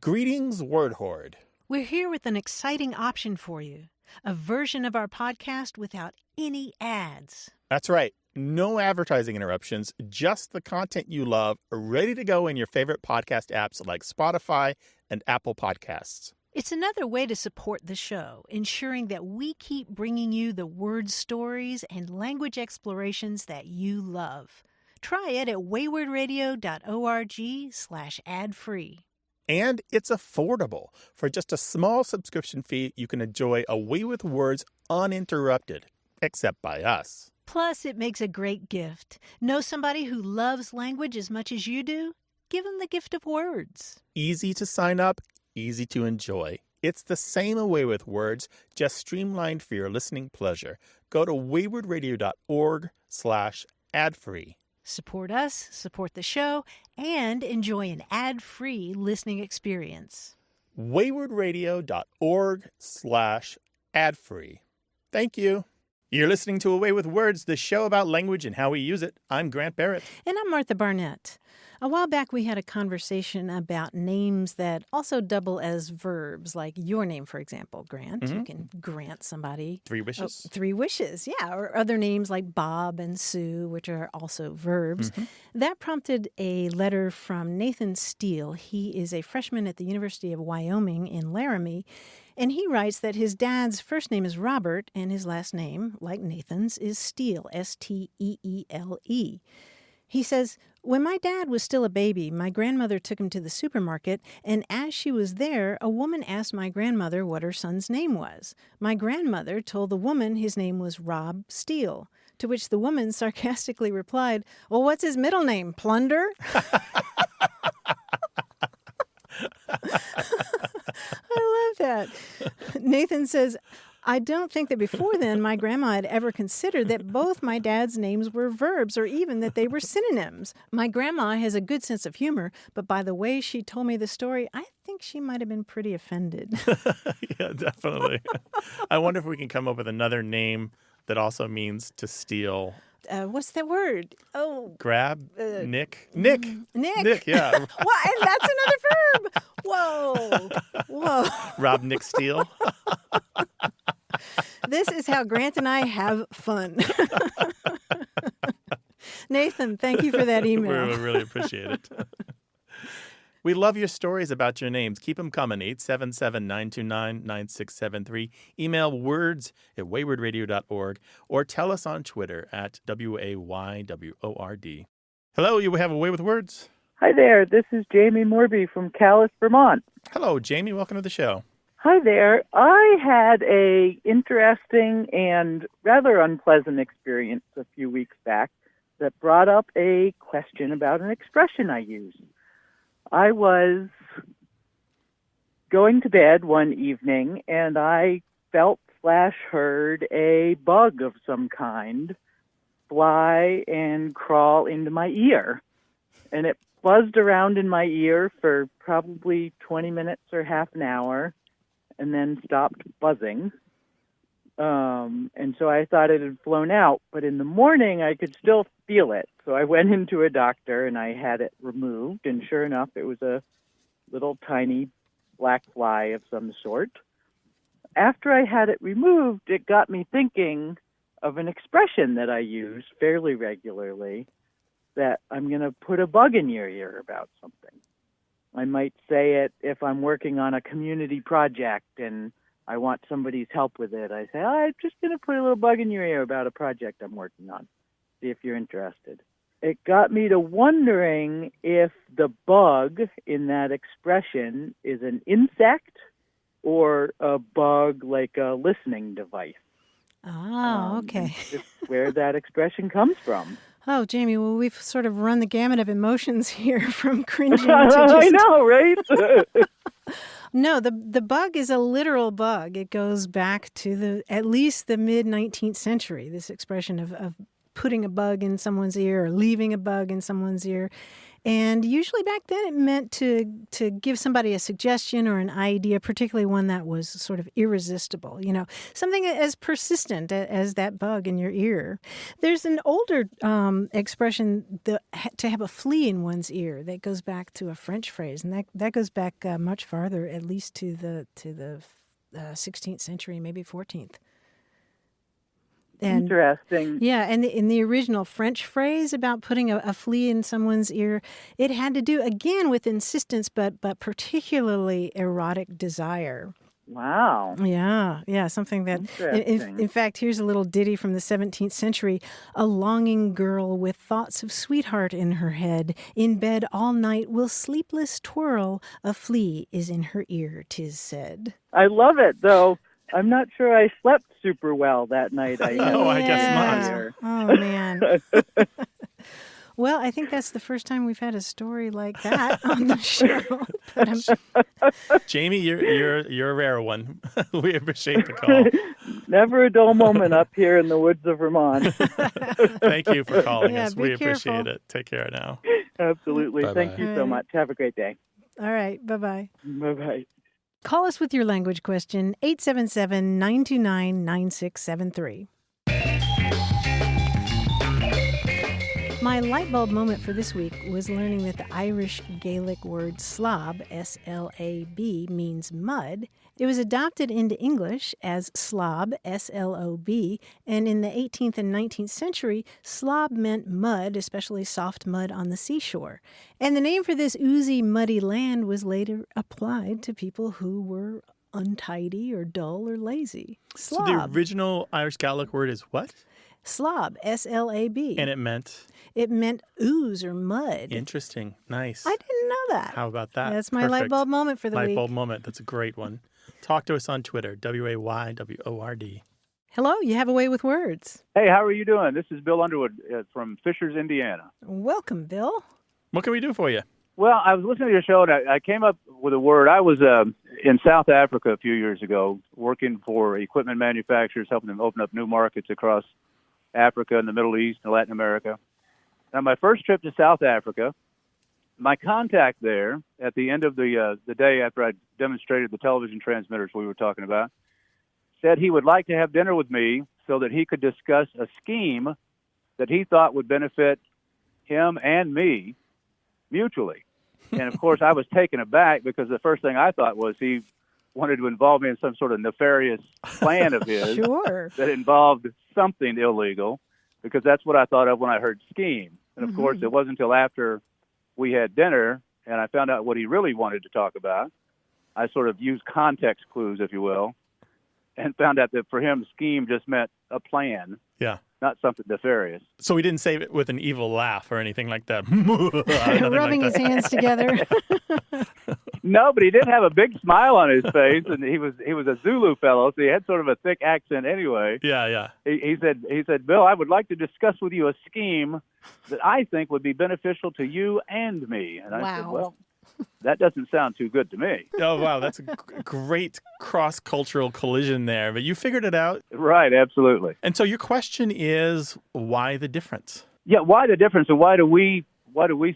Greetings, Word Horde. We're here with an exciting option for you. A version of our podcast without any ads. That's right. No advertising interruptions, just the content you love, ready to go in your favorite podcast apps like Spotify and Apple Podcasts. It's another way to support the show, ensuring that we keep bringing you the word stories and language explorations that you love. Try it at waywardradio.org/ad-free. And it's affordable. For just a small subscription fee, you can enjoy Away with Words uninterrupted, except by us. Plus, it makes a great gift. Know somebody who loves language as much as you do? Give them the gift of words. Easy to sign up, easy to enjoy. It's the same Away with Words, just streamlined for your listening pleasure. Go to waywardradio.org/ad-free. Support us, support the show, and enjoy an ad-free listening experience. waywardradio.org/ad-free. Thank you. You're listening to Away with Words, the show about language and how we use it. I'm Grant Barrett. And I'm Martha Barnett. A while back, we had a conversation about names that also double as verbs, like your name, for example, Grant. Mm-hmm. You can grant somebody 3 wishes. 3 wishes, yeah. Or other names like Bob and Sue, which are also verbs. Mm-hmm. That prompted a letter from Nathan Steele. He is a freshman at the University of Wyoming in Laramie. And he writes that his dad's first name is Robert, and his last name, like Nathan's, is Steele, S-T-E-E-L-E. He says, when my dad was still a baby, my grandmother took him to the supermarket, and as she was there, a woman asked my grandmother what her son's name was. My grandmother told the woman his name was Rob Steele, to which the woman sarcastically replied, well, what's his middle name, Plunder? I love that. Nathan says, I don't think that before then my grandma had ever considered that both my dad's names were verbs or even that they were synonyms. My grandma has a good sense of humor, but by the way she told me the story, I think she might have been pretty offended. Yeah, definitely. I wonder if we can come up with another name that also means to steal. What's that word? Oh, grab? Nick, yeah. Well, and that's another verb. Whoa. Rob, Nick, steal. This is how Grant and I have fun. Nathan, thank you for that email. We really appreciate it. We love your stories about your names. Keep them coming. 877-929-9673. Email words@waywardradio.org or tell us on Twitter at WAYWORD. Hello, you have Away with Words. Hi there. This is Jamie Morby from Calais, Vermont. Hello, Jamie. Welcome to the show. Hi there. I had a interesting and rather unpleasant experience a few weeks back that brought up a question about an expression I use. I was going to bed one evening and I felt/heard a bug of some kind fly and crawl into my ear. And it buzzed around in my ear for probably 20 minutes or half an hour and then stopped buzzing. And so I thought it had flown out, but in the morning I could still feel it. So I went into a doctor and I had it removed, and sure enough, it was a little tiny black fly of some sort. After I had it removed, it got me thinking of an expression that I use fairly regularly, that I'm going to put a bug in your ear about something. I might say it if I'm working on a community project and I want somebody's help with it. I say, I'm just going to put a little bug in your ear about a project I'm working on. See if you're interested. It got me to wondering if the bug in that expression is an insect or a bug like a listening device. Oh, okay. Just where that expression comes from. Oh, Jamie, well, we've sort of run the gamut of emotions here from cringing to just... I know, right? No, the bug is a literal bug. It goes back to at least the mid-19th century, this expression of putting a bug in someone's ear or leaving a bug in someone's ear. And usually back then it meant to give somebody a suggestion or an idea, particularly one that was sort of irresistible, something as persistent as that bug in your ear. There's an older expression, to have a flea in one's ear, that goes back to a French phrase, and that goes back much farther, at least to the 16th century, maybe 14th. And, interesting. Yeah, and in the original French phrase about putting a flea in someone's ear, it had to do, again, with insistence, but particularly erotic desire. Wow. Yeah, something that, Interesting. in fact, here's a little ditty from the 17th century. A longing girl with thoughts of sweetheart in her head, in bed all night will sleepless twirl, a flea is in her ear, 'tis said. I love it, though. I'm not sure I slept super well that night. I guess not. Oh, man. Well, I think that's the first time we've had a story like that on the show. Jamie, you're a rare one. We appreciate the call. Never a dull moment up here in the woods of Vermont. Thank you for calling us. We careful. appreciate it. Take care now. Absolutely. Bye-bye. Thank you so much. Have a great day. All right. Bye-bye. Bye-bye. Call us with your language question, 877-929-9673. My light bulb moment for this week was learning that the Irish Gaelic word slob, S-L-A-B, means mud. It was adopted into English as slob, S-L-O-B, and in the 18th and 19th century, slob meant mud, especially soft mud on the seashore. And the name for this oozy, muddy land was later applied to people who were untidy or dull or lazy. Slob. So the original Irish Gaelic word is what? Slob, S-L-A-B. And it meant? It meant ooze or mud. Interesting. Nice. I didn't know that. How about that? That's my light bulb moment for the week. Light bulb moment. That's a great one. Talk to us on Twitter, WAYWORD. Hello, you have a way with words. Hey, how are you doing? This is Bill Underwood from Fishers, Indiana. Welcome, Bill. What can we do for you? Well, I was listening to your show, and I came up with a word. I was in South Africa a few years ago working for equipment manufacturers, helping them open up new markets across Africa and the Middle East and Latin America. Now, my first trip to South Africa, my contact there at the end of the day after I demonstrated the television transmitters we were talking about, said he would like to have dinner with me so that he could discuss a scheme that he thought would benefit him and me mutually. And, of course, I was taken aback because the first thing I thought was he wanted to involve me in some sort of nefarious plan of his Sure. that involved something illegal, because that's what I thought of when I heard scheme. And, of course, it wasn't until after we had dinner and I found out what he really wanted to talk about. I sort of used context clues, if you will, and found out that for him, scheme just meant a plan. Yeah. Not something nefarious. So he didn't say it with an evil laugh or anything like that. Rubbing his hands together. No, but he did have a big smile on his face, and he was a Zulu fellow, so he had sort of a thick accent anyway. Yeah. He said, Bill, I would like to discuss with you a scheme that I think would be beneficial to you and me. And I said, well, that doesn't sound too good to me. Oh, wow. That's a great cross-cultural collision there. But you figured it out. Right, absolutely. And so your question is, why the difference? Yeah, why the difference, and why do we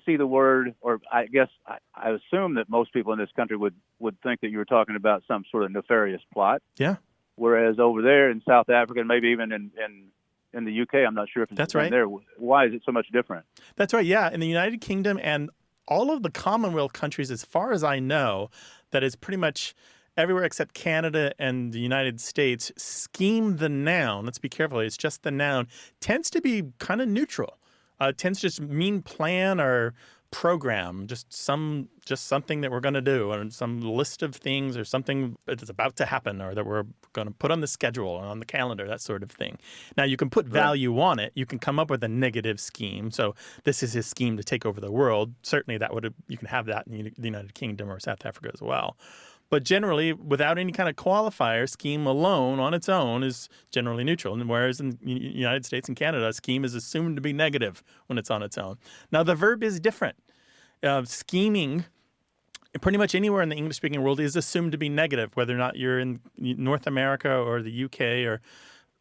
see the word, or I guess I assume that most people in this country would think that you were talking about some sort of nefarious plot. Yeah. Whereas over there in South Africa, and maybe even in the UK, I'm not sure if it's That's right. there. Why is it so much different? That's right, yeah. In the United Kingdom and all of the Commonwealth countries, as far as I know, that is pretty much everywhere except Canada and the United States, scheme the noun, let's be careful, it's just the noun, tends to be kind of neutral. Tends to just mean plan or program, just something that we're going to do, or some list of things, or something that's about to happen, or that we're going to put on the schedule or on the calendar, that sort of thing. Now, you can put value on it. You can come up with a negative scheme. So this is his scheme to take over the world. Certainly, you can have that in the United Kingdom or South Africa as well. But generally, without any kind of qualifier, scheme alone on its own is generally neutral. And whereas in the United States and Canada, scheme is assumed to be negative when it's on its own. Now, the verb is different. Scheming, pretty much anywhere in the English-speaking world, is assumed to be negative, whether or not you're in North America or the UK or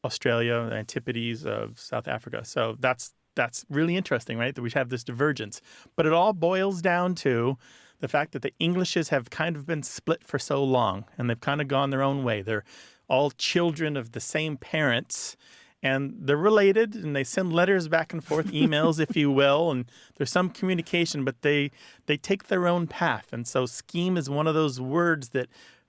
Australia, the Antipodes of South Africa. So that's that's really interesting, right? That we have this divergence. But it all boils down to the fact that the Englishes have kind of been split for so long, and they've kind of gone their own way. They're all children of the same parents, and they're related, and they send letters back and forth, emails, if you will, and there's some communication, but they take their own path. And so scheme is one of those words that,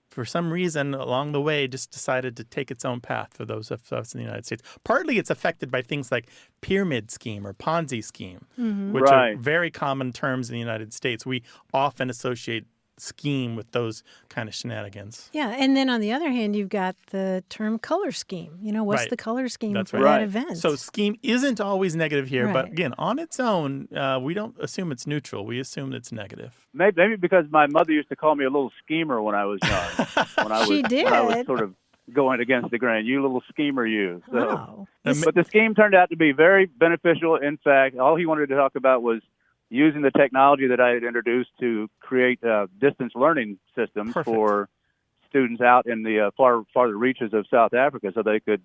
for some reason, along the way, just decided to take its own path for those of us in the United States. Partly it's affected by things like pyramid scheme or Ponzi scheme, which are very common terms in the United States. We often associate scheme with those kind of shenanigans. Yeah, and then on the other hand, you've got the term color scheme. What's the color scheme for that event? So scheme isn't always negative here, but again, on its own, we don't assume it's neutral. We assume it's negative. Maybe because my mother used to call me a little schemer when I was young. When I was sort of going against the grain. You little schemer, you. So. But the scheme turned out to be very beneficial. In fact, all he wanted to talk about was using the technology that I had introduced to create distance learning systems for students out in the farther reaches of South Africa, so they could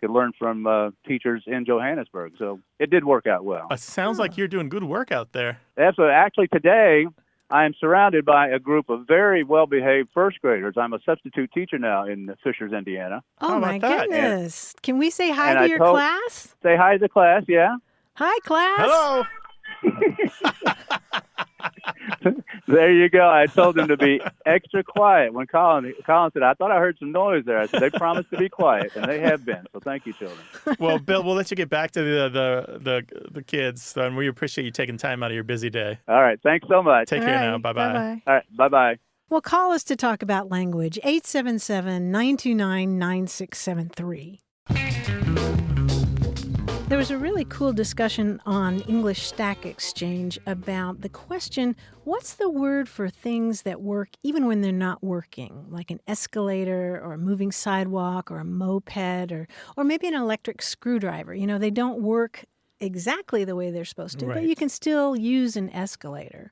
learn from teachers in Johannesburg. So it did work out well. It sounds like you're doing good work out there. Absolutely. Actually, today I am surrounded by a group of very well-behaved first graders. I'm a substitute teacher now in Fishers, Indiana. Oh, my goodness. Can we say hi to your class? Say hi to the class, yeah. Hi, class. Hello. There you go. I told them to be extra quiet when Colin said, I thought I heard some noise there. I said, they promised to be quiet, and they have been. So thank you, children. Well, Bill, we'll let you get back to the kids, and we appreciate you taking time out of your busy day. All right. Thanks so much. Take care now. Bye-bye. All right. Bye-bye. Well, call us to talk about language, 877-929-9673. There was a really cool discussion on English Stack Exchange about the question, what's the word for things that work even when they're not working, like an escalator or a moving sidewalk or a moped or maybe an electric screwdriver? They don't work exactly the way they're supposed to, but you can still use an escalator.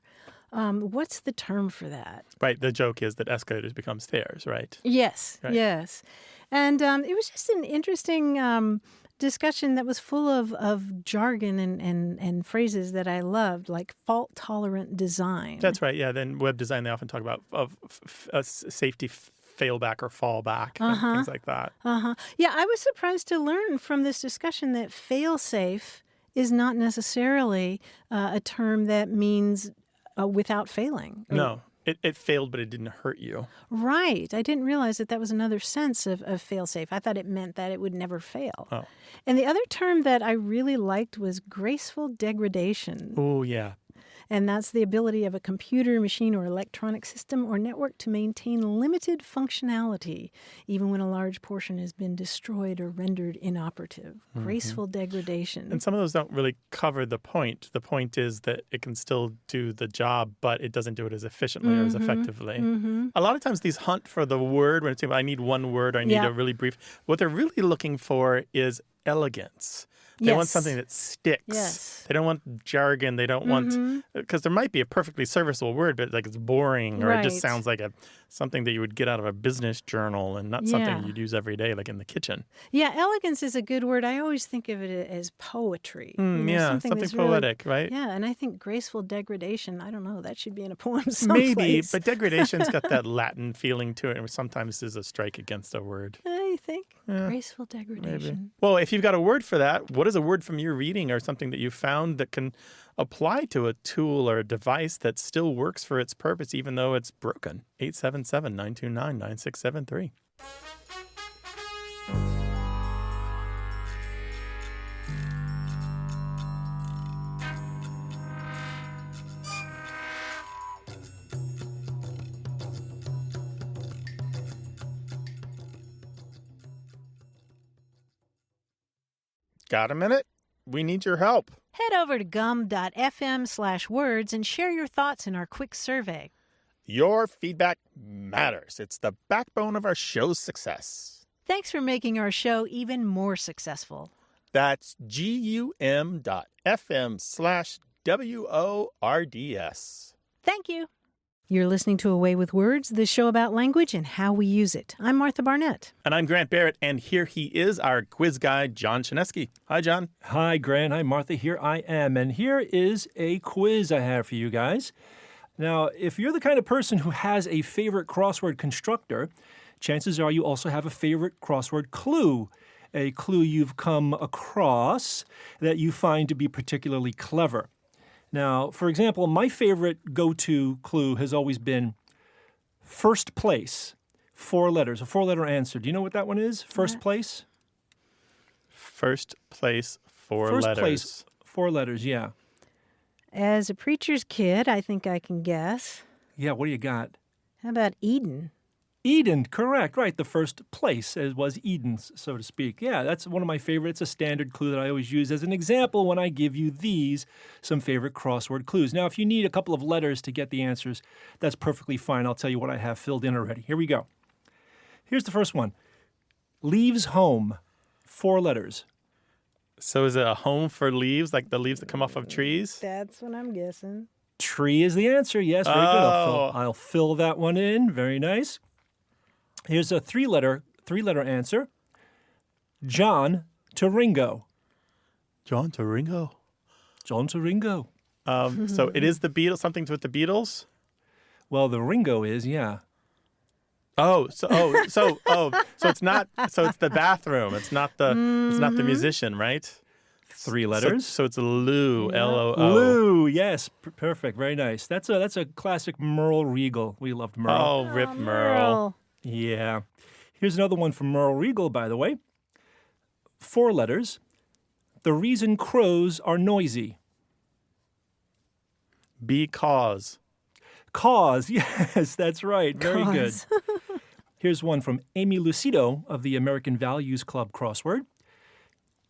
What's the term for that? Right. The joke is that escalators become stairs, right? Yes, yes. And it was just an interesting discussion that was full of jargon and phrases that I loved, like fault-tolerant design. That's right, yeah. Then web design, they often talk about safety failback or fallback and things like that. Yeah, I was surprised to learn from this discussion that fail-safe is not necessarily a term that means without failing. No. It failed, but it didn't hurt you. Right. I didn't realize that was another sense of fail-safe. I thought it meant that it would never fail. Oh. And the other term that I really liked was graceful degradation. Oh, yeah. And that's the ability of a computer, machine, or electronic system or network to maintain limited functionality, even when a large portion has been destroyed or rendered inoperative. Graceful degradation. And some of those don't really cover the point. The point is that it can still do the job, but it doesn't do it as efficiently or as effectively. A lot of times these hunt for the word, when it's saying, I need one word, or I need a really brief. What they're really looking for is elegance. They want something that sticks. Yes. They don't want jargon. They don't want, because there might be a perfectly serviceable word, but like it's boring or it just sounds like something that you would get out of a business journal and not something you'd use every day, like in the kitchen. Yeah, elegance is a good word. I always think of it as poetry. Something poetic, really, right? Yeah, and I think graceful degradation, I don't know, that should be in a poem someplace. Maybe, but degradation's got that Latin feeling to it, and sometimes is a strike against a word. You think? Yeah, graceful degradation. Maybe. Well, if you've got a word for that, what is a word from your reading or something that you found that can apply to a tool or a device that still works for its purpose, even though it's broken? 877-929-9673. Got a minute? We need your help. Head over to gum.fm/words and share your thoughts in our quick survey. Your feedback matters. It's the backbone of our show's success. Thanks for making our show even more successful. That's gum.fm/WORDS. Thank you. You're listening to Away with Words, the show about language and how we use it. I'm Martha Barnett. And I'm Grant Barrett, and here he is, our quiz guy, John Chinesky. Hi, John. Hi, Grant. Hi, Martha. Here I am. And here is a quiz I have for you guys. Now, if you're the kind of person who has a favorite crossword constructor, chances are you also have a favorite crossword clue, a clue you've come across that you find to be particularly clever. Now, for example, my favorite go-to clue has always been first place, 4 letters, a 4-letter answer. Do you know what that one is? First place? First place, 4 First letters. place, 4 letters, yeah. As a preacher's kid, I think I can guess. Yeah, what do you got? How about Eden? Eden, correct, right. The first place was Eden, so to speak. Yeah, that's one of my favorites, a standard clue that I always use as an example when I give you some favorite crossword clues. Now, if you need a couple of letters to get the answers, that's perfectly fine. I'll tell you what I have filled in already. Here we go. Here's the first one. Leaves home, 4 letters. So is it a home for leaves, like the leaves that come off of trees? That's what I'm guessing. Tree is the answer. Yes, very good. I'll fill that one in. Very nice. Here's a 3-letter answer. John to Ringo. John to Ringo. John to Ringo. So it is the Beatles, something with the Beatles? Well, the Ringo is, yeah. So it's not, so it's the bathroom. It's not the musician, right? 3 letters. So it's Lou, L-O-O. Lou, yes, perfect, very nice. That's a classic Merle Regal. We loved Merle. Oh, Rip Merle. Yeah. Here's another one from Merle Regal, by the way. 4 letters. The reason crows are noisy. Because. Cause, yes, that's right. Very good. Cause. Here's one from Amy Lucido of the American Values Club crossword.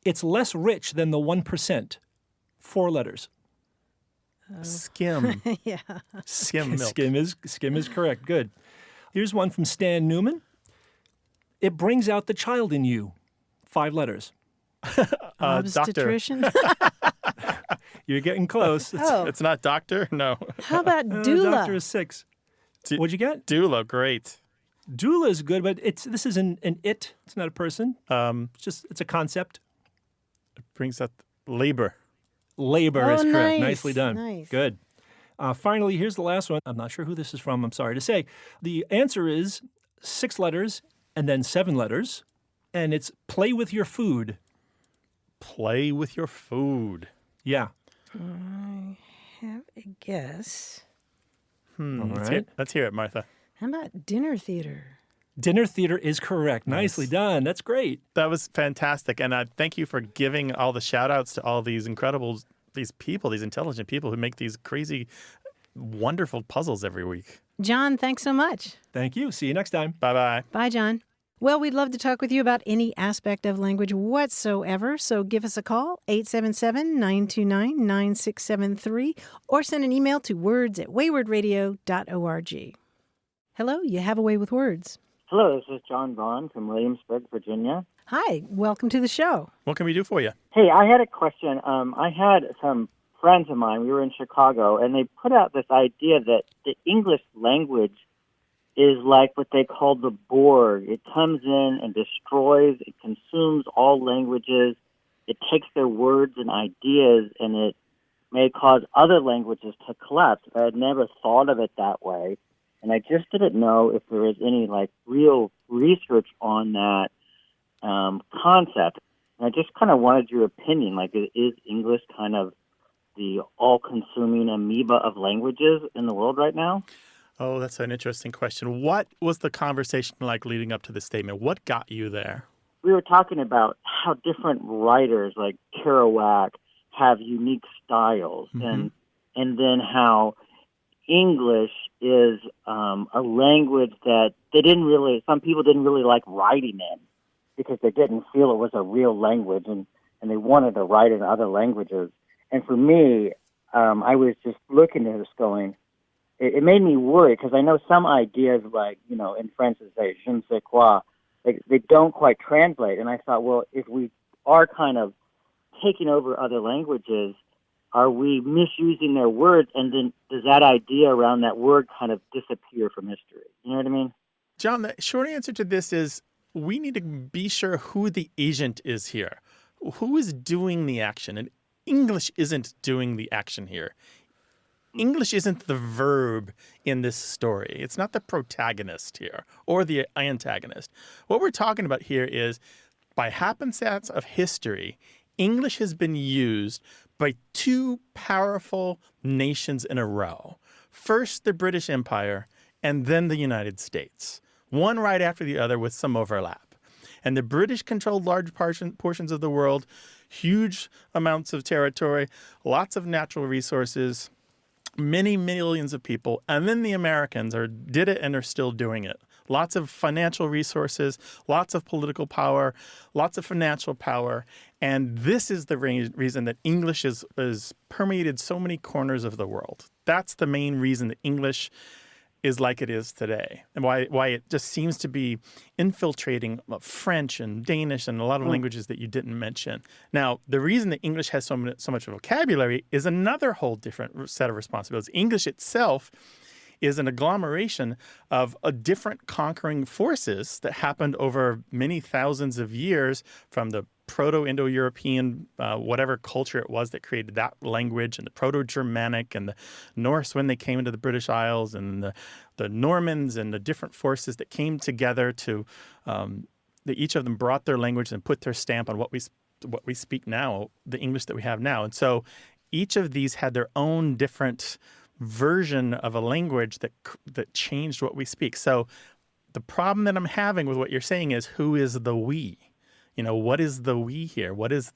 It's less rich than the 1%. 4 letters. Skim. Yeah. Skim milk. Skim is correct. Good. Here's one from Stan Newman. It brings out the child in you. 5 letters. Obstetrician? You're getting close. It's not doctor? No. How about doula? Doctor is 6. What'd you get? Doula, great. Doula is good, but this is an it. It's not a person. It's a concept. It brings up labor. Labor is correct. Nice. Nicely done. Nice. Good. Finally, here's the last one. I'm not sure who this is from. I'm sorry to say. The answer is 6 letters and then 7 letters, and it's play with your food. Play with your food. Yeah. I have a guess. All Let's right. hear it, Martha. How about dinner theater? Dinner theater is correct. Nicely done. That's great. That was fantastic. And thank you for giving all the shout outs to all these incredible, these people, these intelligent people who make these crazy, wonderful puzzles every week. John, thanks so much. Thank you. See you next time. Bye-bye. Bye, John. Well, we'd love to talk with you about any aspect of language whatsoever, so give us a call, 877-929-9673, or send an email to words@waywardradio.org. Hello, you have a way with words. Hello, this is John Vaughn from Williamsburg, Virginia. Hi, welcome to the show. What can we do for you? Hey, I had a question. I had some friends of mine, we were in Chicago, and they put out this idea that the English language is like what they call the Borg. It comes in and destroys, it consumes all languages, it takes their words and ideas, and it may cause other languages to collapse. I had never thought of it that way, and I just didn't know if there was any real research on that concept. And I just kind of wanted your opinion. Is English kind of the all-consuming amoeba of languages in the world right now? Oh, that's an interesting question. What was the conversation like leading up to this statement? What got you there? We were talking about how different writers like Kerouac have unique styles, and then how English is a language that some people didn't really like writing in because they didn't feel it was a real language, and they wanted to write in other languages. And for me, I was just looking at this going, it made me worry because I know some ideas in French they say, je ne sais quoi, they don't quite translate. And I thought, well, if we are kind of taking over other languages, are we misusing their words, and then does that idea around that word kind of disappear from history? You know what I mean? John, the short answer to this is we need to be sure who the agent is here. Who is doing the action? And English isn't doing the action here. English isn't the verb in this story. It's not the protagonist here or the antagonist. What we're talking about here is, by happenstance of history, English has been used by two powerful nations in a row. First, the British Empire, and then the United States. One right after the other with some overlap. And the British controlled large portions of the world, huge amounts of territory, lots of natural resources, many millions of people. And then the Americans did it and are still doing it. Lots of financial resources, lots of political power, lots of financial power. And this is the reason that English is permeated so many corners of the world. That's the main reason that English is like it is today, and why it just seems to be infiltrating French and Danish and a lot of languages that you didn't mention. Now, the reason that English has so much vocabulary is another whole different set of responsibilities. English itself is an agglomeration of different conquering forces that happened over many thousands of years, from the Proto-Indo-European, whatever culture it was that created that language, and the Proto-Germanic and the Norse when they came into the British Isles, and the Normans and the different forces that came together to that each of them brought their language and put their stamp on what we speak now, the English that we have now. And so each of these had their own different version of a language that changed what we speak. So the problem that I'm having with what you're saying is, who is the we? What is the we here? Who's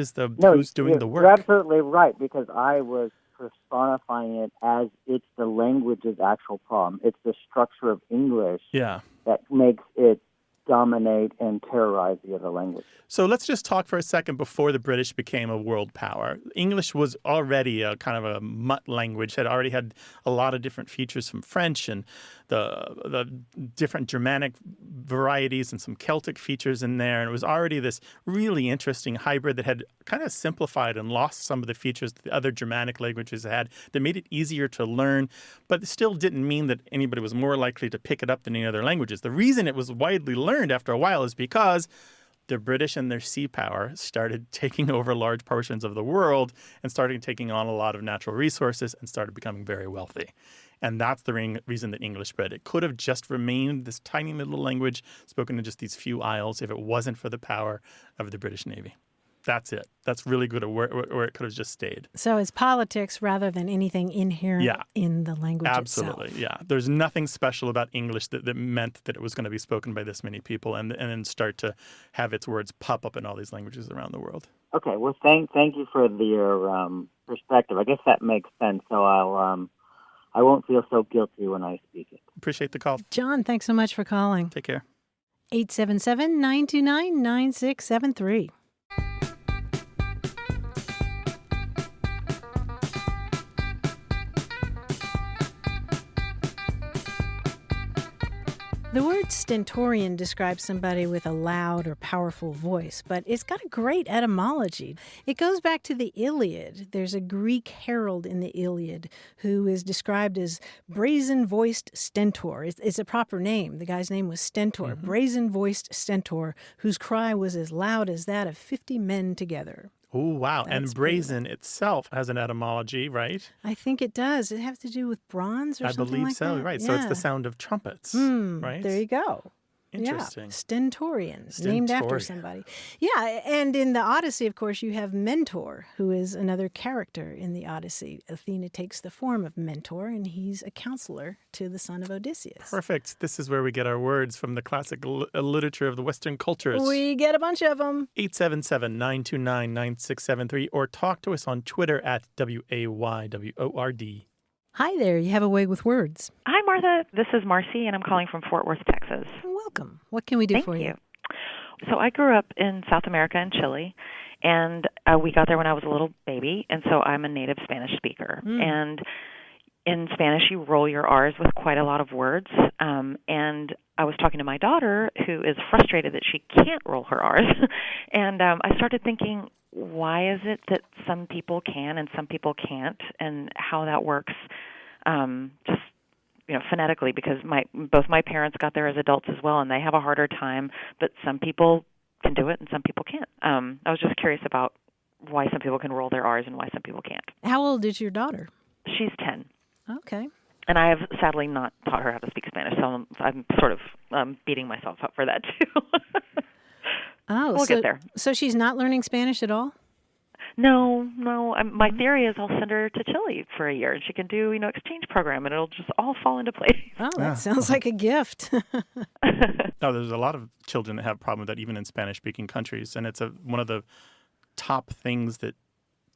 doing the work? You're absolutely right, because I was personifying it as it's the language's actual problem. It's the structure of English that makes it dominate and terrorize the other languages. So let's just talk for a second before the British became a world power. English was already a kind of a mutt language, had already had a lot of different features from French and the different Germanic varieties and some Celtic features in there. And it was already this really interesting hybrid that had kind of simplified and lost some of the features that the other Germanic languages had, that made it easier to learn, but it still didn't mean that anybody was more likely to pick it up than any other languages. The reason it was widely learned after a while is because the British and their sea power started taking over large portions of the world and started taking on a lot of natural resources and started becoming very wealthy. And that's the reason that English spread. It could have just remained this tiny little language spoken in just these few isles if it wasn't for the power of the British Navy. That's it. That's really good where it could have just stayed. So it's politics rather than anything inherent in the language Absolutely, itself. yeah. There's nothing special about English that meant that it was going to be spoken by this many people and then start to have its words pop up in all these languages around the world. Okay, well, thank you for your perspective. I guess that makes sense, so I won't feel so guilty when I speak it. Appreciate the call. John, thanks so much for calling. Take care. 877-929-9673. The word stentorian describes somebody with a loud or powerful voice, but it's got a great etymology. It goes back to the Iliad. There's a Greek herald in the Iliad who is described as brazen-voiced stentor. It's a proper name. The guy's name was Stentor, brazen-voiced stentor, whose cry was as loud as that of 50 men together. Oh, wow. That's and brazen itself has an etymology, right? I think it does. It have to do with bronze or something like that? I believe so, right. Yeah. So it's the sound of trumpets, right? There you go. Interesting. Yeah. Stentorians, named after somebody. Yeah, and in the Odyssey, of course, you have Mentor, who is another character in the Odyssey. Athena takes the form of Mentor, and he's a counselor to the son of Odysseus. Perfect. This is where we get our words from the classic literature of the Western cultures. We get a bunch of them. 877-929-9673, or talk to us on Twitter at WAYWORD. Hi there. You have a way with words. Hi, Martha. This is Marcy, and I'm calling from Fort Worth, Texas. Welcome. What can we do for you? So I grew up in South America in Chile, and we got there when I was a little baby, and so I'm a native Spanish speaker. And in Spanish, you roll your R's with quite a lot of words, and I was talking to my daughter, who is frustrated that she can't roll her R's, and I started thinking, why is it that some people can and some people can't, and how that works, just phonetically, because both my parents got there as adults as well, and they have a harder time, but some people can do it and some people can't. I was just curious about why some people can roll their R's and why some people can't. How old is your daughter? She's 10. Okay. And I have sadly not taught her how to speak Spanish, so I'm sort of beating myself up for that too. We'll get there. So she's not learning Spanish at all? No. My theory is I'll send her to Chile for a year, and she can do exchange program, and it'll just all fall into place. Oh, that sounds like a gift. No, there's a lot of children that have a problem with that, even in Spanish-speaking countries, and it's one of the top things that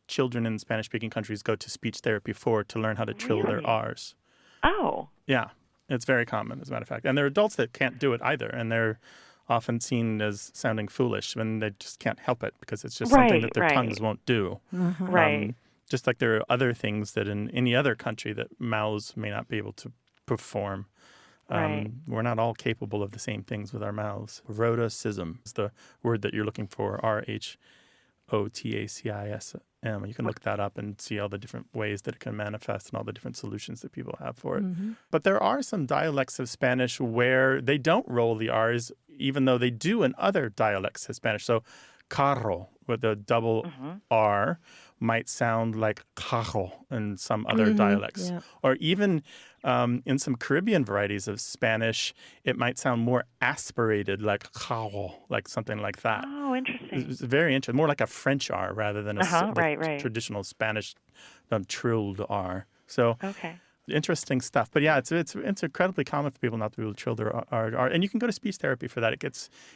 children in Spanish-speaking countries go to speech therapy for, to learn how to trill their R's. Oh. Yeah, it's very common, as a matter of fact. And there are adults that can't do it either, and they're often seen as sounding foolish when they just can't help it because it's just something that their tongues won't do. Mm-hmm. Right. Just like there are other things that in any other country that mouths may not be able to perform. We're not all capable of the same things with our mouths. Rhotacism is the word that you're looking for, RHOTACISM. You can look that up and see all the different ways that it can manifest and all the different solutions that people have for it. Mm-hmm. But there are some dialects of Spanish where they don't roll the R's, even though they do in other dialects of Spanish. So carro with a double R might sound like cajo in some other dialects. Yeah. Or even in some Caribbean varieties of Spanish, it might sound more aspirated, like cajo, like something like that. Oh, interesting. It's very interesting. More like a French R rather than a traditional Spanish trilled R. So interesting stuff. But yeah, it's incredibly common for people not to be able to trill their R. And you can go to speech therapy for that.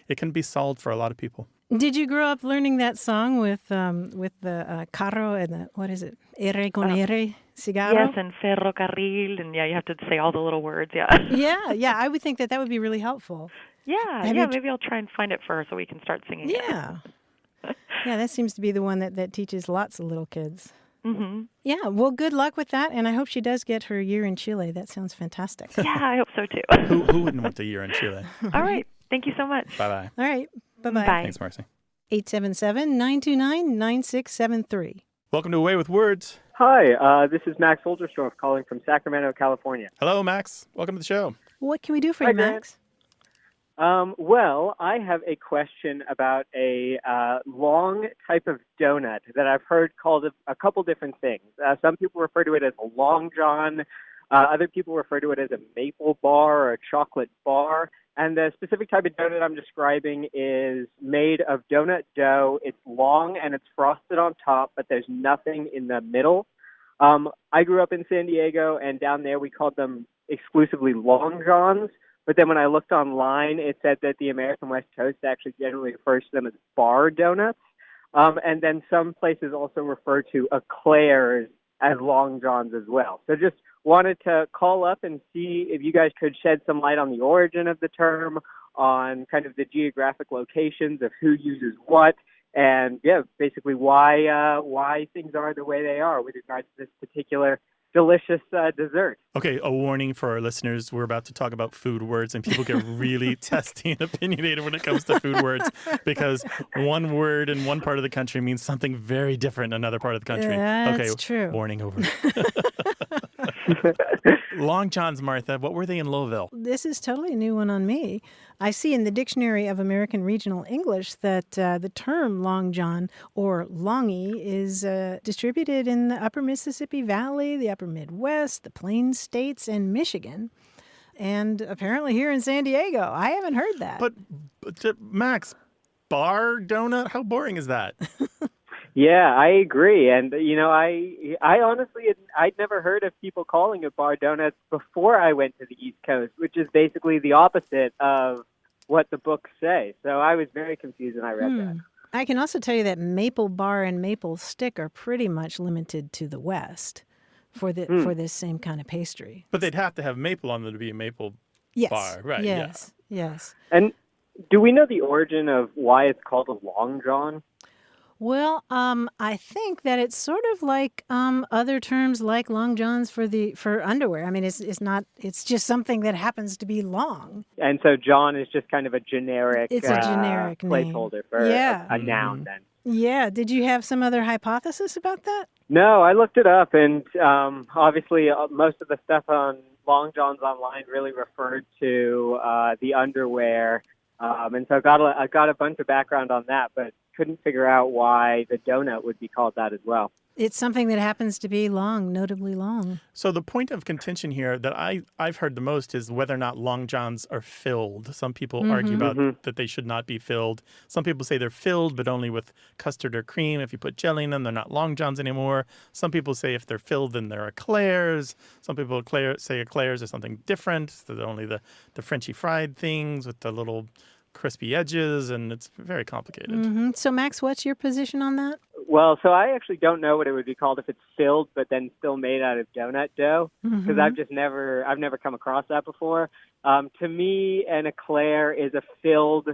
It can be solved for a lot of people. Did you grow up learning that song with the carro and the, what is it? R con R, cigarro? Yes, and ferrocarril, and you have to say all the little words, Yeah, I would think that would be really helpful. Yeah, maybe I'll try and find it for her so we can start singing it. Yeah, that seems to be the one that teaches lots of little kids. Mm-hmm. Yeah, well, good luck with that, and I hope she does get her year in Chile. That sounds fantastic. Yeah, I hope so too. Who wouldn't want a year in Chile? All right, thank you so much. Bye-bye. All right, bye-bye. Bye. Thanks, Marcy. 877-929-9673. Welcome to Away with Words. Hi, this is Max Olderstorff calling from Sacramento, California. Hello, Max. Welcome to the show. What can we do for you, Max? Well, I have a question about a long type of donut that I've heard called a couple different things. Some people refer to it as a long john. Other people refer to it as a maple bar or a chocolate bar. And the specific type of donut I'm describing is made of donut dough. It's long and it's frosted on top, but there's nothing in the middle. I grew up in San Diego, and down there we called them exclusively long johns. But then when I looked online, it said that the American West Coast actually generally refers to them as bar donuts. And then some places also refer to eclairs as long johns as well. So just wanted to call up and see if you guys could shed some light on the origin of the term, on kind of the geographic locations of who uses what, and basically why things are the way they are with regards to this particular delicious dessert. Okay, a warning for our listeners. We're about to talk about food words, and people get really testy and opinionated when it comes to food words, because one word in one part of the country means something very different in another part of the country. That's true. Warning over. Long johns, Martha, what were they in Louisville? This is totally a new one on me. I see in the Dictionary of American Regional English that the term long john or longy is distributed in the upper Mississippi Valley, the upper Midwest, the Plains States, and Michigan. And apparently here in San Diego. I haven't heard that. But Max, bar donut? How boring is that? Yeah, I agree. And, I honestly, I'd never heard of people calling it bar donuts before I went to the East Coast, which is basically the opposite of what the books say. So I was very confused when I read that. I can also tell you that maple bar and maple stick are pretty much limited to the West for this same kind of pastry. But they'd have to have maple on them to be a maple bar, right? Yes. And do we know the origin of why it's called a long john? Well, I think that it's sort of like other terms like long johns for underwear. I mean, it's just something that happens to be long. And so John is just kind of a generic. It's a generic placeholder for a noun then. Yeah. Did you have some other hypothesis about that? No, I looked it up, and obviously most of the stuff on Long Johns online really referred to the underwear, and so I got a bunch of background on that, but couldn't figure out why the donut would be called that as well. It's something that happens to be long, notably long. So the point of contention here that I've heard the most is whether or not long johns are filled. Some people argue about that they should not be filled. Some people say they're filled, but only with custard or cream. If you put jelly in them, they're not long johns anymore. Some people say if they're filled, then they're eclairs. Some people say eclairs are something different. So they're only the Frenchy fried things with the little crispy edges, and it's very complicated. So, Max, what's your position on that? Well, so I actually don't know what it would be called if it's filled, but then still made out of donut dough, because I've never come across that before. To me, an eclair is a filled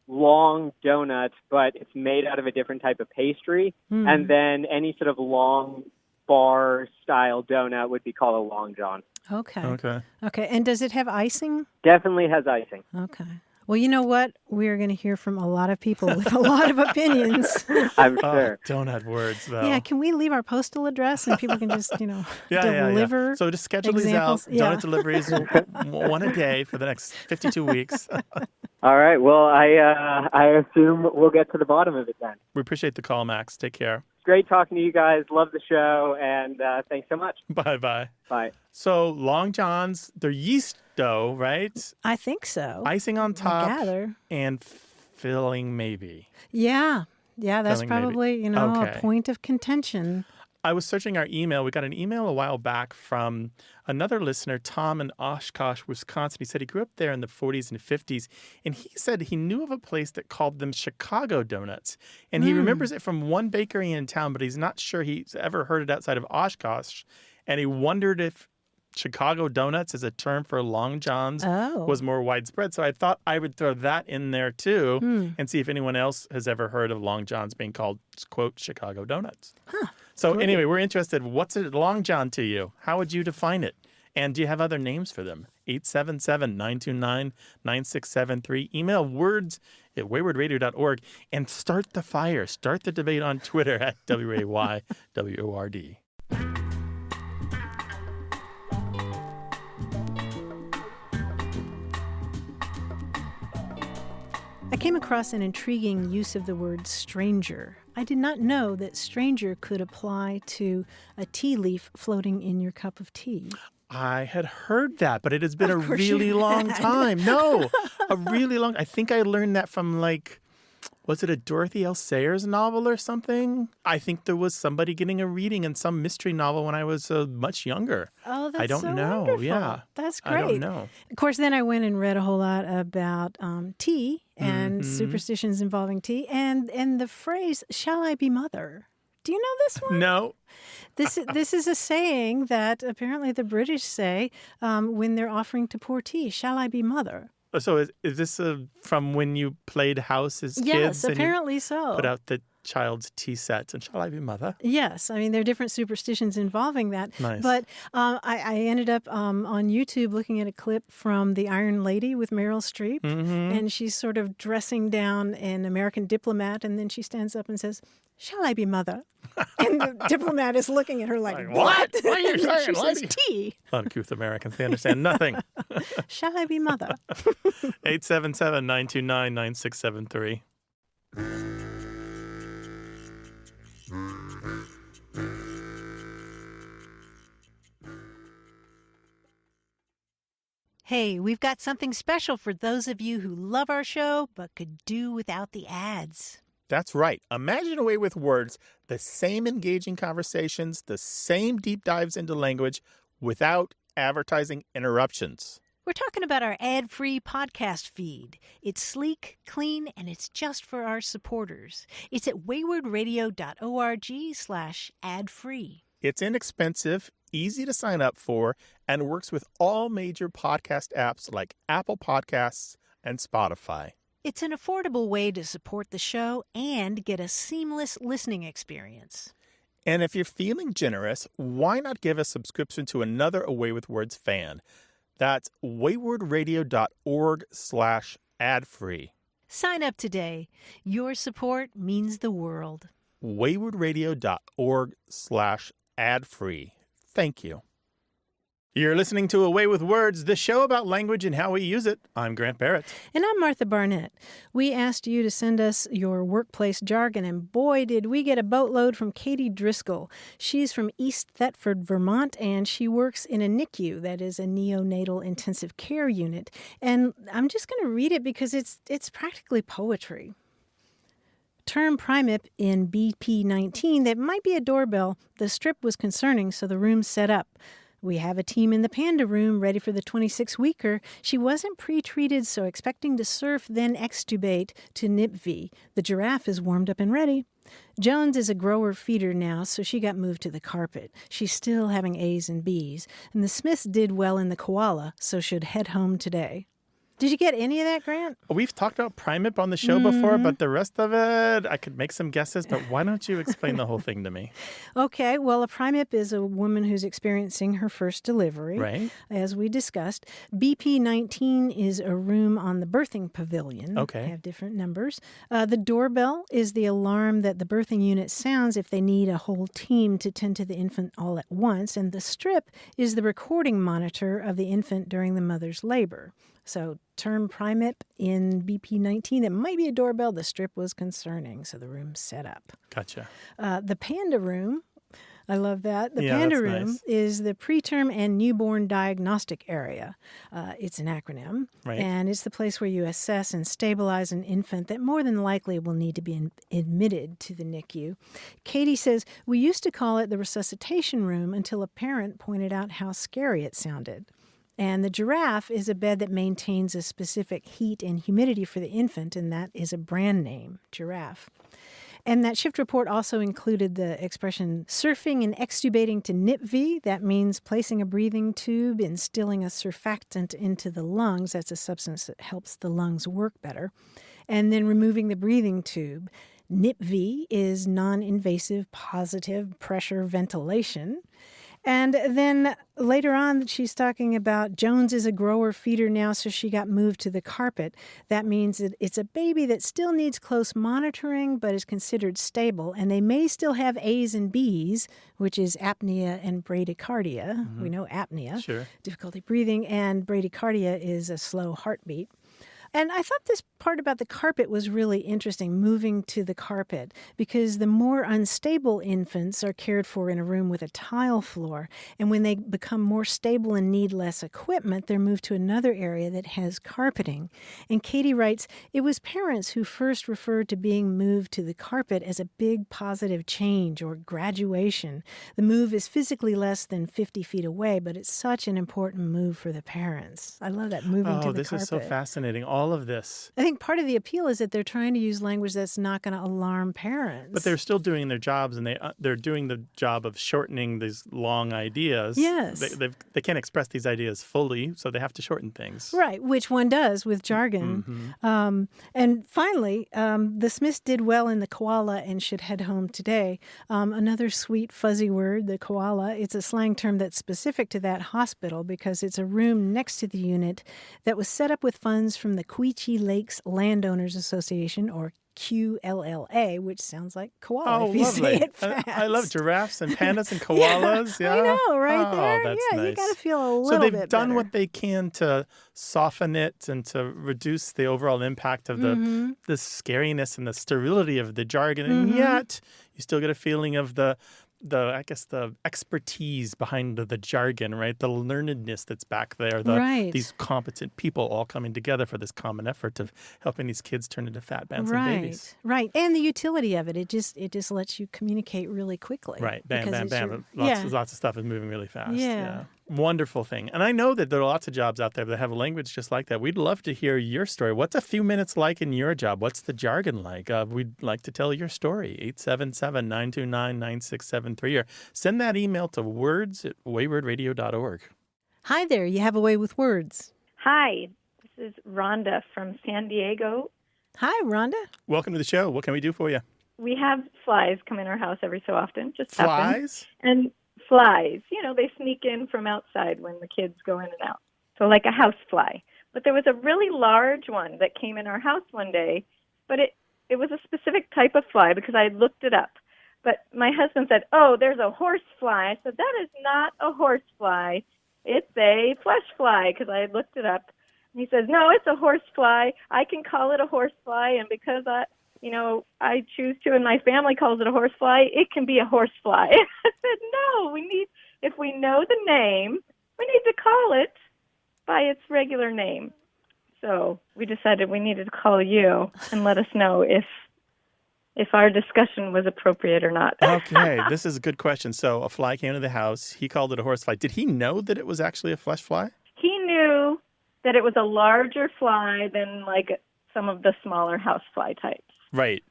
long donut, but it's made out of a different type of pastry, and then any sort of long bar style donut would be called a long john. Okay. And does it have icing? Definitely has icing. Okay. Well, you know what? We're going to hear from a lot of people with a lot of opinions. I'm sure. Donut words, though. Yeah, can we leave our postal address and people can just, deliver? Yeah. So just schedule examples? these out. Donut deliveries, one a day for the next 52 weeks. All right. Well, I assume we'll get to the bottom of it then. We appreciate the call, Max. Take care. Great talking to you guys. Love the show, and thanks so much. Bye-bye. Bye. So long johns, they're yeast dough, right? I think so. Icing on top. I gather. And filling maybe. Yeah, that's Filling probably, maybe. a point of contention. I was searching our email. We got an email a while back from another listener, Tom in Oshkosh, Wisconsin. He said he grew up there in the 40s and 50s, and he said he knew of a place that called them Chicago donuts. And he remembers it from one bakery in town, but he's not sure he's ever heard it outside of Oshkosh. And he wondered if Chicago donuts as a term for long johns was more widespread. So I thought I would throw that in there too and see if anyone else has ever heard of long johns being called, quote, Chicago donuts. So anyway, we're interested. What's a long john to you? How would you define it? And do you have other names for them? 877-929-9673. Email words at waywardradio.org and start the fire. Start the debate on Twitter at WAYWORD. I came across an intriguing use of the word stranger. I did not know that stranger could apply to a tea leaf floating in your cup of tea. I had heard that, but it has been a really long time. No, a really long. I think I learned that from was it a Dorothy L. Sayers novel or something? I think there was somebody getting a reading in some mystery novel when I was much younger. Oh, that's I don't so know. wonderful. Yeah, that's great. I don't know. Of course, then I went and read a whole lot about tea and superstitions involving tea, and the phrase "Shall I be mother?" Do you know this one? No. This is a saying that apparently the British say when they're offering to pour tea. Shall I be mother? So is this from when you played house as kids? Yes, and apparently you so. Put out the child's tea sets and shall I be mother? Yes. I mean, there are different superstitions involving that. Nice. But I ended up on YouTube looking at a clip from The Iron Lady with Meryl Streep. And she's sort of dressing down an American diplomat. And then she stands up and says, "Shall I be mother?" And the diplomat is looking at her like, "What?" What are you saying, She says, lady? "Tea." Uncouth Americans, they understand nothing. Shall I be mother? 877-929-9673. Hey, we've got something special for those of you who love our show but could do without the ads. That's right. Imagine a way with words, the same engaging conversations, the same deep dives into language without advertising interruptions. We're talking about our ad-free podcast feed. It's sleek, clean, and it's just for our supporters. It's at waywardradio.org/ad-free. It's inexpensive, easy to sign up for, and works with all major podcast apps like Apple Podcasts and Spotify. It's an affordable way to support the show and get a seamless listening experience. And if you're feeling generous, why not give a subscription to another Away with Words fan? That's waywardradio.org/ad-free. Sign up today. Your support means the world. waywardradio.org/ad-free. Thank you. You're listening to Away with Words, the show about language and how we use it. I'm Grant Barrett. And I'm Martha Barnett. We asked you to send us your workplace jargon, and boy, did we get a boatload from Katie Driscoll. She's from East Thetford, Vermont, and she works in a NICU, that is a neonatal intensive care unit. And I'm just going to read it because it's practically poetry. Term primip in BP19 that might be a doorbell. The strip was concerning, so the room's set up. We have a team in the Panda room ready for the 26-weeker. She wasn't pre-treated, so expecting to surf, then extubate to NIPV. The giraffe is warmed up and ready. Jones is a grower feeder now, so she got moved to the carpet. She's still having A's and B's. And the Smiths did well in the koala, so should head home today. Did you get any of that, Grant? We've talked about primip on the show before, but the rest of it, I could make some guesses, but why don't you explain the whole thing to me? Okay, well, a primip is a woman who's experiencing her first delivery, right? As we discussed. BP19 is a room on the birthing pavilion. Okay. They have different numbers. The doorbell is the alarm that the birthing unit sounds if they need a whole team to tend to the infant all at once. And the strip is the recording monitor of the infant during the mother's labor. So term primip in BP19, it might be a doorbell. The strip was concerning, so the room's set up. Gotcha. The Panda room, I love that. The Yeah, Panda that's room nice. is the preterm and newborn diagnostic area. It's an acronym, Right. and it's the place where you assess and stabilize an infant that more than likely will need to be admitted to the NICU. Katie says, we used to call it the resuscitation room until a parent pointed out how scary it sounded. And the giraffe is a bed that maintains a specific heat and humidity for the infant, and that is a brand name, Giraffe. And that shift report also included the expression surfing and extubating to NIPV. That means placing a breathing tube, instilling a surfactant into the lungs. That's a substance that helps the lungs work better. And then removing the breathing tube. NIPV is non-invasive positive pressure ventilation. And then later on, she's talking about Jones is a grower feeder now, so she got moved to the carpet. That means that it's a baby that still needs close monitoring, but is considered stable. And they may still have A's and B's, which is apnea and bradycardia. Mm-hmm. We know apnea, Sure. Difficulty breathing, and bradycardia is a slow heartbeat. And I thought this part about the carpet was really interesting, moving to the carpet, because the more unstable infants are cared for in a room with a tile floor. And when they become more stable and need less equipment, they're moved to another area that has carpeting. And Katie writes, it was parents who first referred to being moved to the carpet as a big positive change or graduation. The move is physically less than 50 feet away, but it's such an important move for the parents. I love that, moving to the this carpet. is so fascinating. All of this. I think part of the appeal is that they're trying to use language that's not going to alarm parents. But they're still doing their jobs, and they're doing the job of shortening these long ideas. Yes. They can't express these ideas fully, so they have to shorten things. Right, which one does with jargon. Mm-hmm. And finally, the Smiths did well in the koala and should head home today. Another sweet, fuzzy word, the koala. It's a slang term that's specific to that hospital because it's a room next to the unit that was set up with funds from the Quechee Lakes Landowners Association, or QLLA, which sounds like koala if you say it fast. I love giraffes and pandas and koalas. Yeah, I know, right there. That's yeah, nice. You got to feel a little So bit they've done better. what they can to soften it and to reduce the overall impact of the scariness and the sterility of the jargon, and yet you still get a feeling of the expertise behind the jargon, right? The learnedness that's back there. These competent people all coming together for this common effort of helping these kids turn into fat bouncing babies. Right. And the utility of it. It just lets you communicate really quickly. Right. Bam, because bam, it's bam. Lots of stuff is moving really fast. Yeah. Wonderful thing. And I know that there are lots of jobs out there that have a language just like that. We'd love to hear your story. What's a few minutes like in your job? What's the jargon like? We'd like to tell your story. 877-929-9673, or send that email to words@waywardradio.org. Hi there. You have a way with words. Hi, this is Rhonda from San Diego. Hi, Rhonda. Welcome to the show. What can we do for you? We have flies come in our house every so often. Just Flies? happens. And flies, they sneak in from outside when the kids go in and out. So like a house fly. But there was a really large one that came in our house one day, but it was a specific type of fly because I had looked it up. But my husband said, "Oh, there's a horse fly." I said, "That is not a horse fly. It's a flesh fly," because I had looked it up. And he says, "No, it's a horse fly. I can call it a horse fly, and because I choose to, and my family calls it a horse fly, it can be a horse fly." I said, "No, if we know the name, we need to call it by its regular name." So we decided we needed to call you and let us know if our discussion was appropriate or not. Okay, this is a good question. So a fly came to the house. He called it a horsefly. Did he know that it was actually a flesh fly? He knew that it was a larger fly than like some of the smaller housefly types. Right.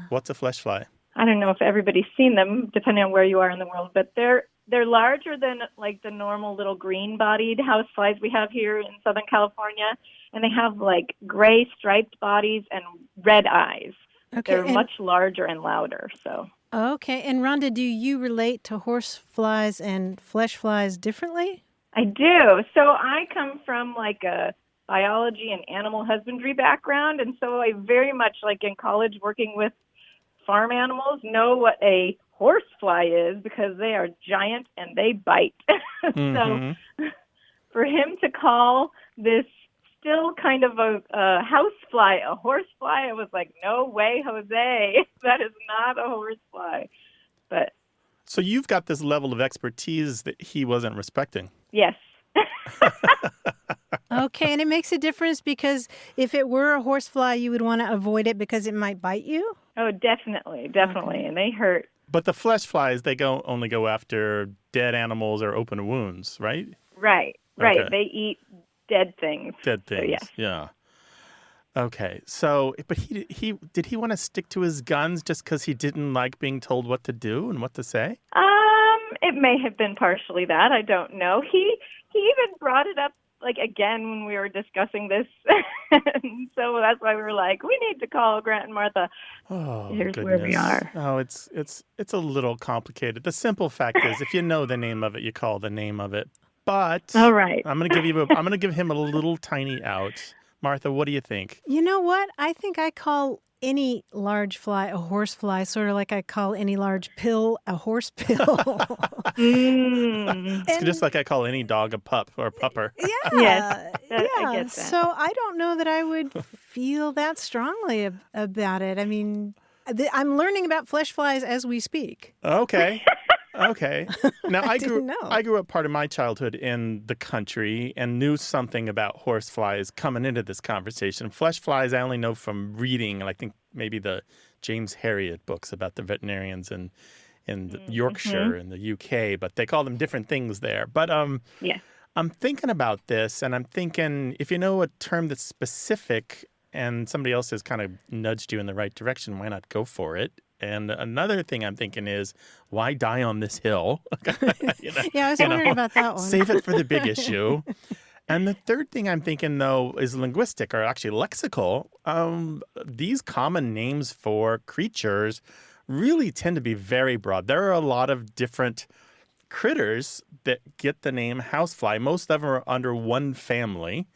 What's a flesh fly? I don't know if everybody's seen them, depending on where you are in the world, but they're larger than like the normal little green-bodied houseflies we have here in Southern California, and they have like gray striped bodies and red eyes. Okay, They're much larger and louder. So. Okay, and Rhonda, do you relate to horse flies and flesh flies differently? I do. So I come from like a biology and animal husbandry background, and so I very much, like in college working with farm animals, know what a horse fly is because they are giant and they bite. So for him to call this still kind of a house fly a horse fly, I was like, no way, Jose, that is not a horse fly. But so you've got this level of expertise that he wasn't respecting. Yes. Okay, and it makes a difference because if it were a horsefly, you would want to avoid it because it might bite you? Oh, definitely. Okay. And they hurt. But the flesh flies, they only go after dead animals or open wounds, right? Right. Okay. They eat dead things. Dead things, so, yes. Yeah. Okay, so, but did he want to stick to his guns just because he didn't like being told what to do and what to say? It may have been partially that. I don't know. He even brought it up like again when we were discussing this. So that's why we were like, we need to call Grant and Martha. Oh, here's goodness. where we are. Oh, it's a little complicated. The simple fact is, if you know the name of it, you call the name of it. But all right, I'm gonna give him a little tiny out. Martha, what do you think? You know what? I think I call any large fly a horse fly, sort of like I call any large pill a horse pill. It's just like I call any dog a pup or a pupper. Yeah. Yes, I get that. So I don't know that I would feel that strongly about it. I mean, I'm learning about flesh flies as we speak. Okay. Now I grew up part of my childhood in the country and knew something about horse flies coming into this conversation. Flesh flies I only know from reading, and I think maybe the James Herriot books about the veterinarians in Yorkshire in the UK, but they call them different things there. But yeah. I'm thinking about this, and I'm thinking if you know a term that's specific and somebody else has kind of nudged you in the right direction, why not go for it? And another thing I'm thinking is, why die on this hill? Yeah, I was wondering about that one. Save it for the big issue. And the third thing I'm thinking, though, is linguistic, or actually lexical. These common names for creatures really tend to be very broad. There are a lot of different critters that get the name housefly. Most of them are under one family.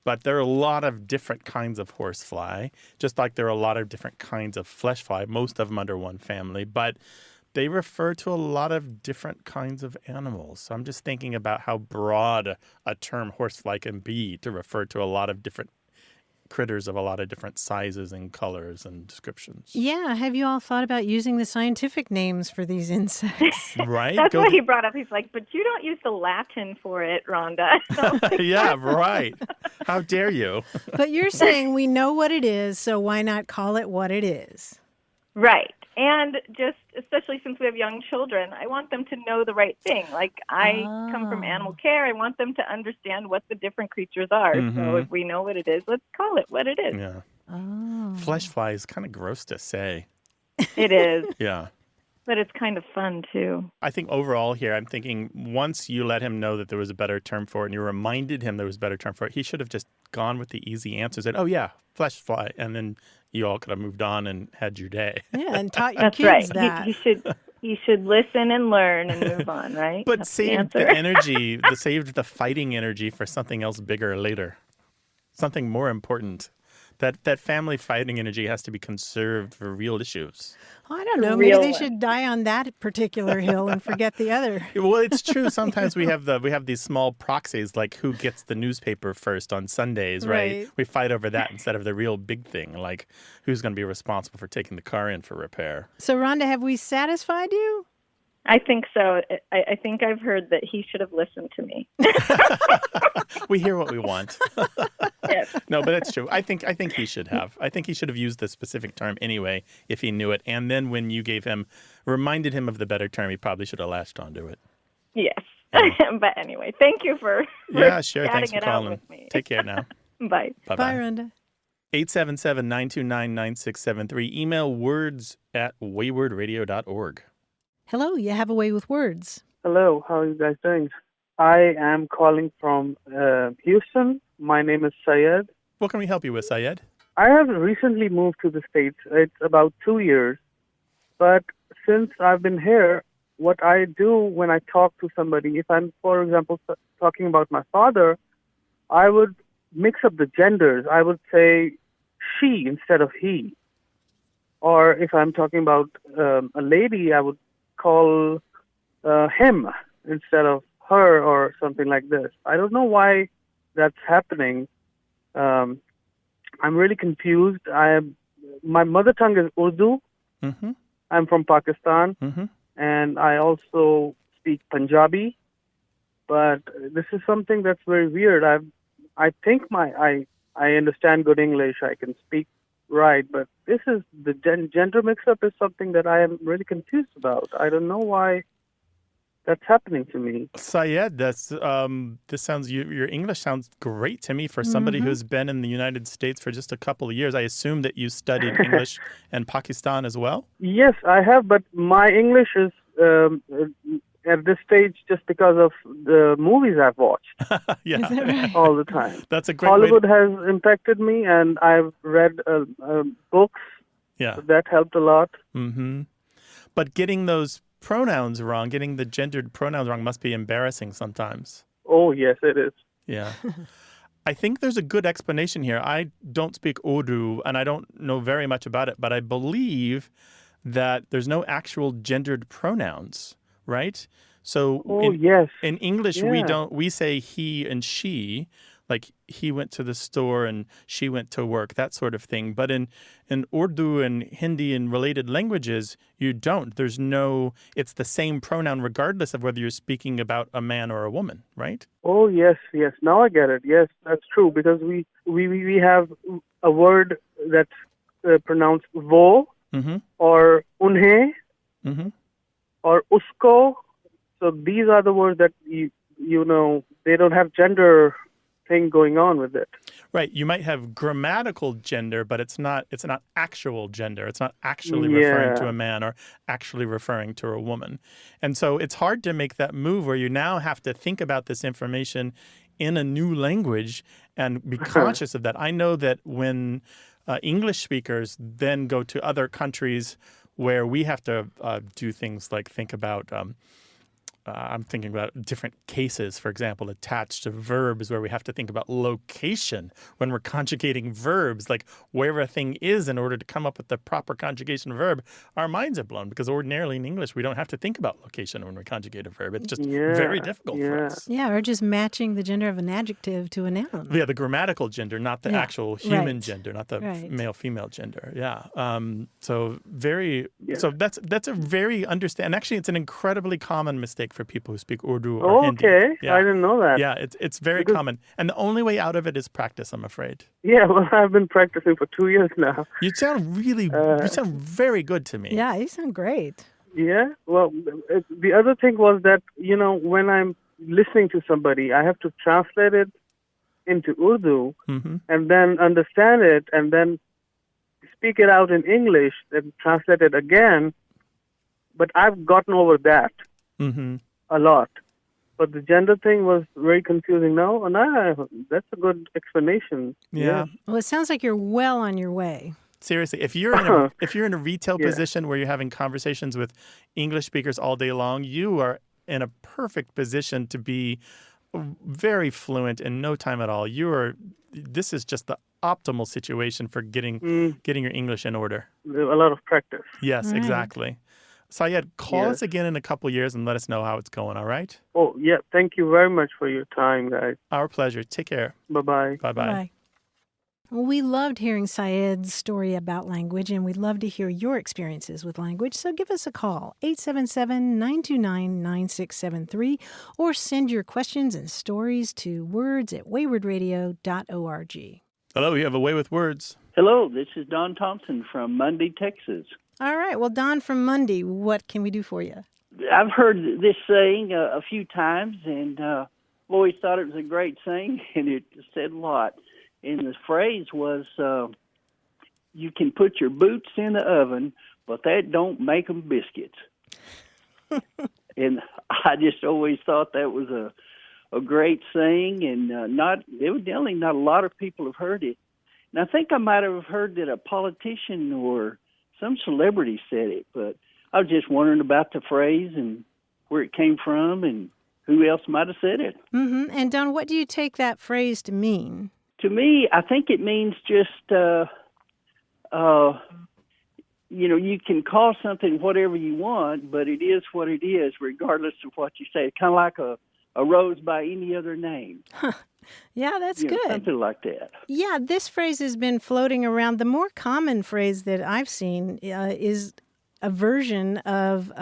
But there are a lot of different kinds of horsefly, just like there are a lot of different kinds of fleshfly, most of them under one family. But they refer to a lot of different kinds of animals. So I'm just thinking about how broad a term horsefly can be to refer to a lot of different critters of a lot of different sizes and colors and descriptions. Yeah. Have you all thought about using the scientific names for these insects? Right? That's what he brought up. He's like, but you don't use the Latin for it, Rhonda. Yeah, right. How dare you? But you're saying we know what it is, so why not call it what it is? Right. And just, especially since we have young children, I want them to know the right thing. Like, I come from animal care. I want them to understand what the different creatures are. So if we know what it is, let's call it what it is. Yeah. Flesh fly is kind of gross to say. It is. Yeah. But it's kind of fun, too. I think overall here, I'm thinking once you let him know that there was a better term for it and you reminded him there was a better term for it, he should have just gone with the easy answers and, oh, yeah, flesh fly. And then you all could have moved on and had your day. Yeah, and taught your That's kids right. that. You should listen and learn and move on, right? But save the energy, save the fighting energy for something else bigger later. something more important. That family fighting energy has to be conserved for real issues. I don't know. Maybe Real they one. should die on that particular hill and forget the other. Well, it's true. Sometimes we have these small proxies, like who gets the newspaper first on Sundays, right? Right. We fight over that instead of the real big thing, like who's going to be responsible for taking the car in for repair. So, Rhonda, have we satisfied you? I think so. I think I've heard that he should have listened to me. We hear what we want. Yes. No, but that's true. I think he should have. I think he should have used the specific term anyway if he knew it. And then when you reminded him of the better term, he probably should have latched onto it. Yes. But anyway, thank you for Yeah, sure. chatting Thanks for it out calling. with me. Take care now. Bye. Bye, Bye-bye. Rhonda. 877-929-9673. Email words@waywardradio.org. Hello, you have a way with words. Hello, how are you guys doing? I am calling from Houston. My name is Syed. What can we help you with, Syed? I have recently moved to the States. It's about 2 years. But since I've been here, what I do when I talk to somebody, if I'm, for example, talking about my father, I would mix up the genders. I would say she instead of he. Or if I'm talking about a lady, I would call him instead of her or something like this. I don't know why that's happening. I'm really confused. My mother tongue is Urdu. Mm-hmm. I'm from Pakistan, Mm-hmm. and I also speak Punjabi. But this is something that's very weird. I think I understand good English. I can speak right, but this is the gender mix-up is something that I am really confused about. I don't know why that's happening to me. Syed, your English sounds great to me for somebody who's been in the United States for just a couple of years. I assume that you studied English in Pakistan as well? Yes, I have, but my English is at this stage just because of the movies I've watched Yeah. Is that right? all the time. That's a great Hollywood way has impacted me, and I've read books Yeah. that helped a lot. Mm-hmm. But getting those pronouns wrong, getting the gendered pronouns wrong must be embarrassing sometimes. Oh, yes, it is. Yeah. I think there's a good explanation here. I don't speak Urdu, and I don't know very much about it, but I believe that there's no actual gendered pronouns, right? So yes. in English, Yeah. we say he and she, like he went to the store and she went to work, that sort of thing. But in Urdu and Hindi and related languages, you don't. It's the same pronoun regardless of whether you're speaking about a man or a woman, right? Oh, yes. Now I get it. Yes, that's true, because we have a word that's pronounced wo Mm-hmm. or unhe Mm-hmm. or usko. So these are the words that you know they don't have gender thing going on with it. Right. You might have grammatical gender, but it's not actual gender. It's not actually Yeah. referring to a man or actually referring to a woman. And so it's hard to make that move where you now have to think about this information in a new language and be conscious of that. I know that when English speakers then go to other countries where we have to do things like think about I'm thinking about different cases, for example, attached to verbs where we have to think about location when we're conjugating verbs, like where a thing is in order to come up with the proper conjugation verb. Our minds are blown because ordinarily in English, we don't have to think about location when we conjugate a verb. It's just very difficult for us. Yeah, or just matching the gender of an adjective to a noun. Yeah, the grammatical gender, not the actual human gender, not the male-female gender. Yeah. So that's a very and actually it's an incredibly common mistake for people who speak Urdu or Hindi. Okay, Yeah. I didn't know that. Yeah, it's very common. And the only way out of it is practice, I'm afraid. Yeah, well, I've been practicing for 2 years now. You sound very good to me. Yeah, you sound great. Yeah, well, the other thing was that, when I'm listening to somebody, I have to translate it into Urdu and then understand it and then speak it out in English and translate it again. But I've gotten over that a lot. But the gender thing was very confusing now, and that's a good explanation. Yeah. Well, it sounds like you're well on your way. Seriously, if you're in a retail position where you're having conversations with English speakers all day long, you are in a perfect position to be very fluent in no time at all. This is just the optimal situation for getting your English in order. A lot of practice. Yes, Right. exactly. Syed, call Yes. us again in a couple years and let us know how it's going, all right? Oh, yeah. Thank you very much for your time, guys. Our pleasure. Take care. Bye-bye. Bye-bye. Bye. Well, we loved hearing Syed's story about language, and we'd love to hear your experiences with language. So give us a call, 877-929-9673, or send your questions and stories to words@waywardradio.org. Hello, you have a way with words. Hello, this is Don Thompson from Mundy, Texas. All right. Well, Don from Mundy, what can we do for you? I've heard this saying a few times, and I've always thought it was a great saying, and it said a lot. And the phrase was, you can put your boots in the oven, but that don't make them biscuits. And I just always thought that was a great saying, and evidently not a lot of people have heard it. And I think I might have heard that a politician or some celebrity said it, but I was just wondering about the phrase and where it came from and who else might have said it. Mm-hmm. And Don, what do you take that phrase to mean? To me, I think it means just, you can call something whatever you want, but it is what it is, regardless of what you say. It's kind of like a rose by any other name. Huh. Yeah, that's good. Something like that. Yeah, this phrase has been floating around. The more common phrase that I've seen is a version of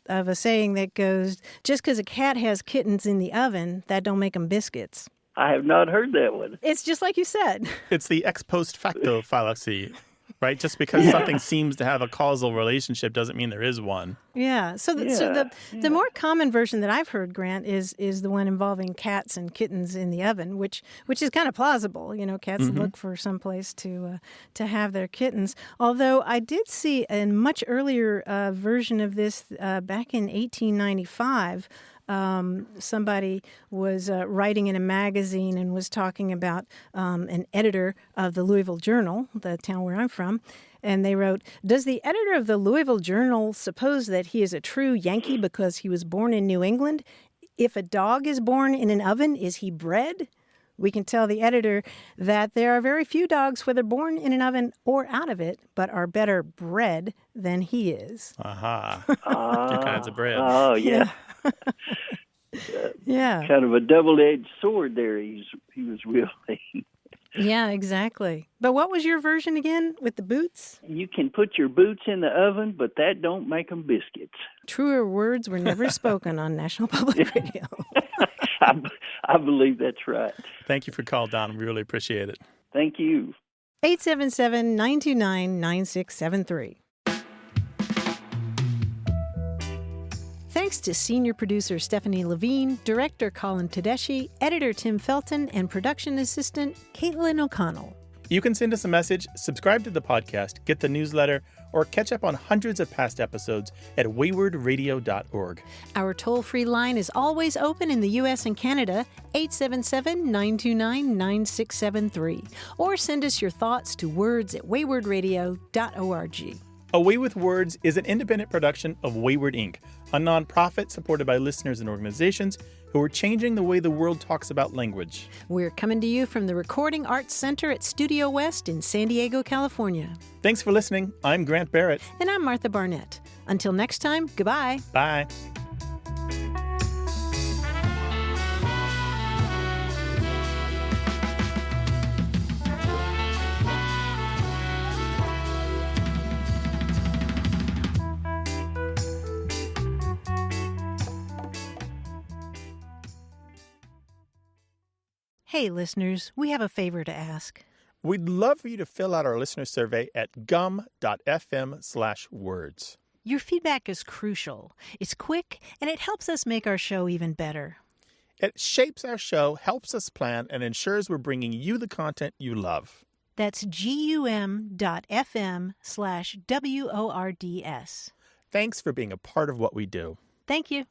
a saying that goes, just because a cat has kittens in the oven, that don't make them biscuits. I have not heard that one. It's just like you said. It's the ex post facto fallacy, right? Just because something seems to have a causal relationship doesn't mean there is one. Yeah. So the more common version that I've heard, Grant, is the one involving cats and kittens in the oven, which is kind of plausible. You know, cats look for some place to have their kittens. Although I did see a much earlier version of this back in 1895. Somebody was writing in a magazine and was talking about an editor of the Louisville Journal, the town where I'm from, and they wrote, "Does the editor of the Louisville Journal suppose that he is a true Yankee because he was born in New England? If a dog is born in an oven, is he bred?" We can tell the editor that there are very few dogs, whether born in an oven or out of it, but are better bred than he is. Aha. Two kinds of bread. Oh, yeah. Yeah. Kind of a double-edged sword there he was wielding. Yeah, exactly. But what was your version again with the boots? You can put your boots in the oven, but that don't make them biscuits. Truer words were never spoken on National Public Radio. I believe that's right. Thank you for calling, Don. We really appreciate it. Thank you. 877-929-9673. Thanks to senior producer Stephanie Levine, director Colin Tedeschi, editor Tim Felton, and production assistant Caitlin O'Connell. You can send us a message, subscribe to the podcast, get the newsletter, or catch up on hundreds of past episodes at waywardradio.org. Our toll-free line is always open in the U.S. and Canada, 877-929-9673. Or send us your thoughts to words@waywardradio.org. A Way with Words is an independent production of Wayward Inc., a nonprofit supported by listeners and organizations who are changing the way the world talks about language. We're coming to you from the Recording Arts Center at Studio West in San Diego, California. Thanks for listening. I'm Grant Barrett. And I'm Martha Barnett. Until next time, goodbye. Bye. Hey, listeners, we have a favor to ask. We'd love for you to fill out our listener survey at gum.fm/words. Your feedback is crucial. It's quick, and it helps us make our show even better. It shapes our show, helps us plan, and ensures we're bringing you the content you love. That's gum.fm/WORDS. Thanks for being a part of what we do. Thank you.